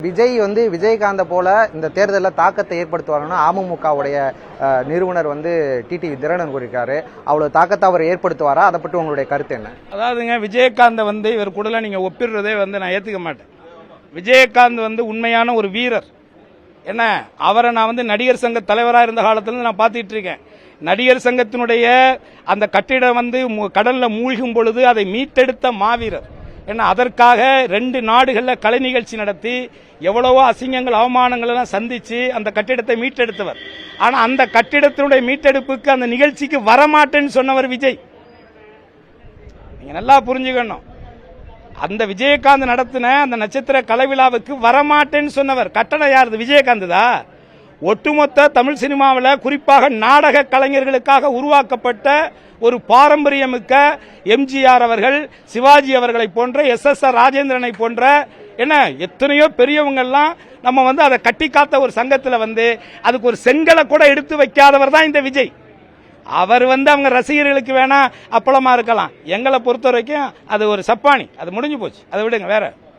விஜய் விஜயகாந்த போல இந்த தேர்தலில் தாக்கத்தை ஏற்படுத்துவாருன்னா அமமுகவுடைய நிறுவனர் டிடிவி தினகரன் கூறியிருக்காரு. அவ்வளவு தாக்கத்தை அவர் ஏற்படுத்துவாரா? அதை பற்றி உங்களுடைய கருத்து என்ன? அதாவதுங்க, விஜயகாந்த் இவர் கூட நீங்க ஒப்பிடுறதே நான் ஏத்துக்க மாட்டேன். விஜயகாந்த் உண்மையான ஒரு வீரர். என்ன, அவரை நான் நடிகர் சங்க தலைவராக இருந்த காலத்துல நான் பார்த்துட்டு இருக்கேன். நடிகர் சங்கத்தினுடைய அந்த கட்டிடம் கடல்ல மூழ்கும் பொழுது அதை மீட்டெடுத்த மாவீரர். ஏன்னா அதற்காக 2 நாடுகளில் கலை நிகழ்ச்சி நடத்தி எவ்வளவோ அசிங்கங்கள் அவமானங்கள் எல்லாம் சந்திச்சு அந்த கட்டிடத்தை மீட்டெடுத்தவர். ஆனா அந்த கட்டிடத்தினுடைய மீட்டெடுப்புக்கு அந்த நிகழ்ச்சிக்கு வரமாட்டேன்னு சொன்னவர் விஜய். நீங்க நல்லா புரிஞ்சுக்கணும். அந்த விஜயகாந்த் நடத்தின அந்த நட்சத்திர கலை விழாவுக்கு வரமாட்டேன்னு சொன்னவர். கட்டணம் யாருது? விஜயகாந்த் தான். ஒட்டுமொத்த தமிழ் சினிமாவில் குறிப்பாக நாடக கலைஞர்களுக்காக உருவாக்கப்பட்ட ஒரு பாரம்பரியமிக்க எம்ஜிஆர் அவர்கள், சிவாஜி அவர்களை போன்ற, SSR ராஜேந்திரனை போன்ற எத்தனையோ பெரியவங்க எல்லாம் நம்ம அதை கட்டி காத்த ஒரு சங்கத்தில் அதுக்கு ஒரு செங்கலை கூட எடுத்து வைக்காதவர் தான் இந்த விஜய். அவர் அவங்க ரசிகர்களுக்கு வேணா அப்பளமா இருக்கலாம். எங்களை பொறுத்த வரைக்கும் அது ஒரு சப்பானி. அது முடிஞ்சு போச்சு. அதை விடுங்க. வேற